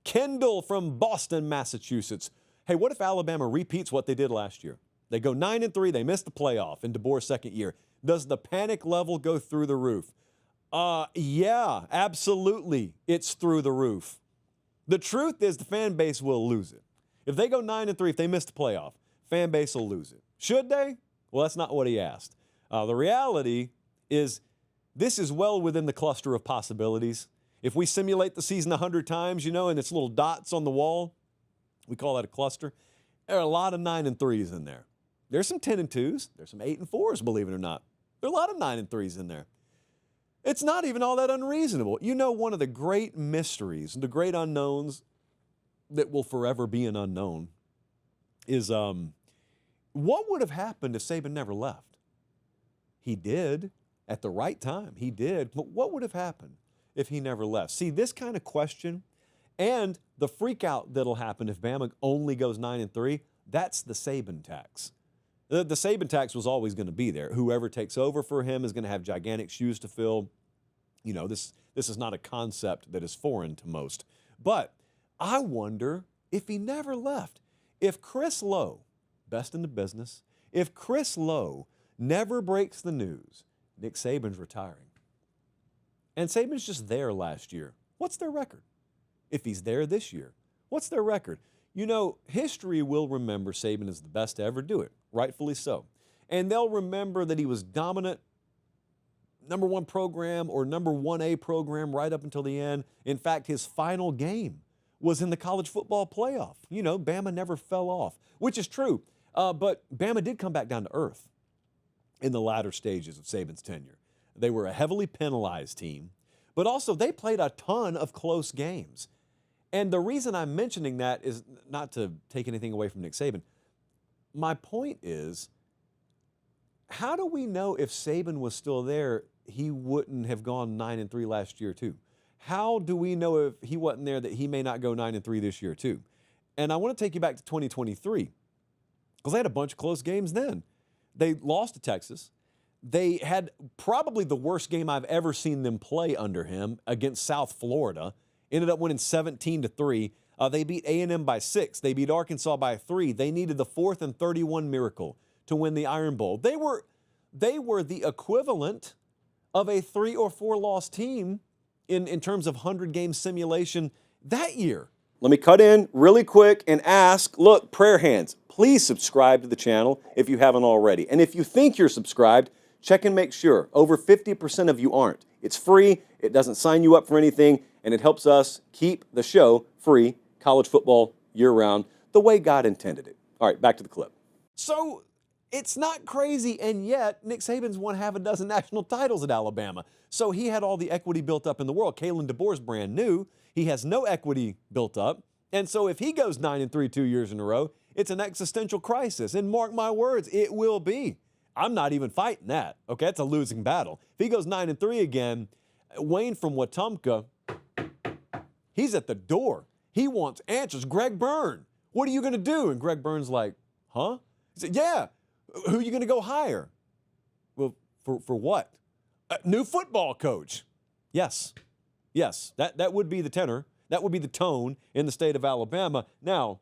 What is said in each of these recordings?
Kendall from Boston, Massachusetts. Hey, what if Alabama repeats what they did last year? They go 9-3, they miss the playoff in DeBoer's second year. Does the panic level go through the roof? Yeah, absolutely. It's through the roof. The truth is the fan base will lose it. If they go 9-3, if they miss the playoff, fan base will lose it. Should they? Well, that's not what he asked. The reality is this is well within the cluster of possibilities. If we simulate the season 100 times, and it's little dots on the wall, we call that a cluster. There are a lot of 9-3s in there. There's some 10-2s. There's some 8-4s, believe it or not. There are a lot of 9-3s in there. It's not even all that unreasonable. One of the great mysteries, the great unknowns that will forever be an unknown is what would have happened if Saban never left? He did at the right time. He did. But what would have happened if he never left? See, this kind of question and the freak out that'll happen if Bama only goes 9-3, that's the Saban tax. The Saban tax was always going to be there. Whoever takes over for him is going to have gigantic shoes to fill. This is not a concept that is foreign to most. But I wonder if he never left. If Chris Lowe, best in the business, if Chris Lowe never breaks the news, Nick Saban's retiring. And Saban's just there last year. What's their record? If he's there this year, what's their record? History will remember Saban as the best to ever do it, rightfully so. And they'll remember that he was dominant, number one program or number 1A program right up until the end. In fact, his final game was in the college football playoff. Bama never fell off, which is true. But Bama did come back down to earth in the latter stages of Saban's tenure. They were a heavily penalized team, but also they played a ton of close games. And the reason I'm mentioning that is not to take anything away from Nick Saban. My point is, how do we know if Saban was still there, he wouldn't have gone 9-3 last year too? How do we know if he wasn't there that he may not go 9-3 this year too? And I want to take you back to 2023 because they had a bunch of close games then. They lost to Texas. They had probably the worst game I've ever seen them play under him against South Florida. Ended up winning 17-3. They beat A&M by 6. They beat Arkansas by 3. They needed the 4th and 31 miracle to win the Iron Bowl. They were the equivalent of a 3 or 4 loss team in terms of 100-game simulation that year. Let me cut in really quick and ask, look, prayer hands, please subscribe to the channel if you haven't already. And if you think you're subscribed, check and make sure. Over 50% of you aren't. It's free, it doesn't sign you up for anything, and it helps us keep the show free, college football year-round, the way God intended it. All right, back to the clip. So it's not crazy, and yet Nick Saban's won half a dozen national titles at Alabama. So he had all the equity built up in the world. Kalen DeBoer's brand new. He has no equity built up. And so if he goes 9-3 2 years in a row, it's an existential crisis. And mark my words, it will be. I'm not even fighting that. Okay, it's a losing battle. If he goes 9-3 again, Wayne from Wetumpka, he's at the door. He wants answers. Greg Byrne, what are you going to do? And Greg Byrne's like, huh? He said, yeah. Who are you going to go hire? Well, for what? A new football coach. Yes. That would be the tenor. That would be the tone in the state of Alabama. Now,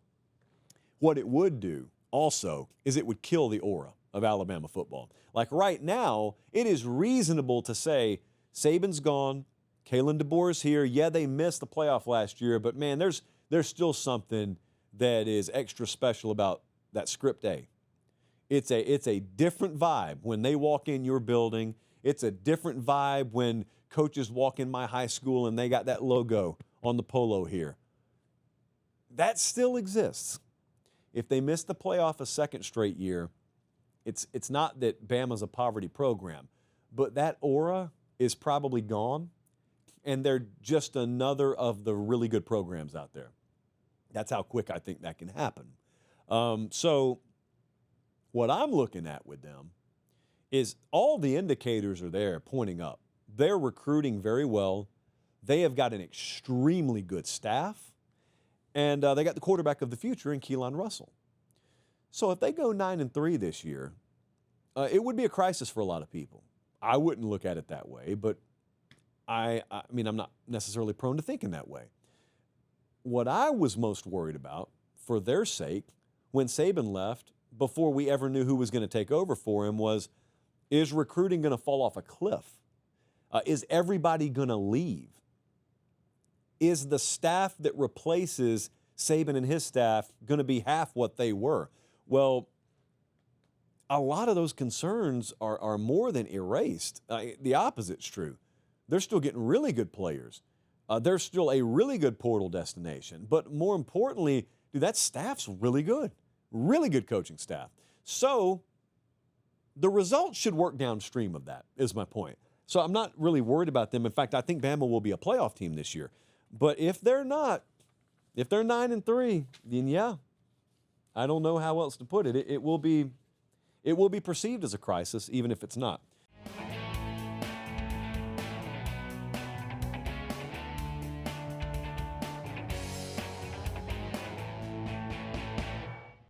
what it would do also is it would kill the aura of Alabama football. Like right now, it is reasonable to say Saban's gone, Kalen DeBoer's here. Yeah, they missed the playoff last year, but man, there's still something that is extra special about that script A. It's a different vibe when they walk in your building. It's a different vibe when coaches walk in my high school and they got that logo on the polo here. That still exists. If they miss the playoff a second straight year, it's not that Bama's a poverty program, but that aura is probably gone, and they're just another of the really good programs out there. That's how quick I think that can happen. So what I'm looking at with them is all the indicators are there pointing up. They're recruiting very well. They have got an extremely good staff, and they got the quarterback of the future in Keelan Russell. So if they go 9-3 this year, it would be a crisis for a lot of people. I wouldn't look at it that way, but I mean, I'm not necessarily prone to thinking that way. What I was most worried about for their sake when Saban left, before we ever knew who was going to take over for him, was, is recruiting going to fall off a cliff? Is everybody going to leave? Is the staff that replaces Saban and his staff going to be half what they were? Well, a lot of those concerns are more than erased. The opposite's true. They're still getting really good players. They're still a really good portal destination. But more importantly, dude, that staff's really good coaching staff. So the results should work downstream of that, is my point. So I'm not really worried about them. In fact, I think Bama will be a playoff team this year. But if they're not, if they're 9-3, then yeah, I don't know how else to put it. It will be perceived as a crisis, even if it's not.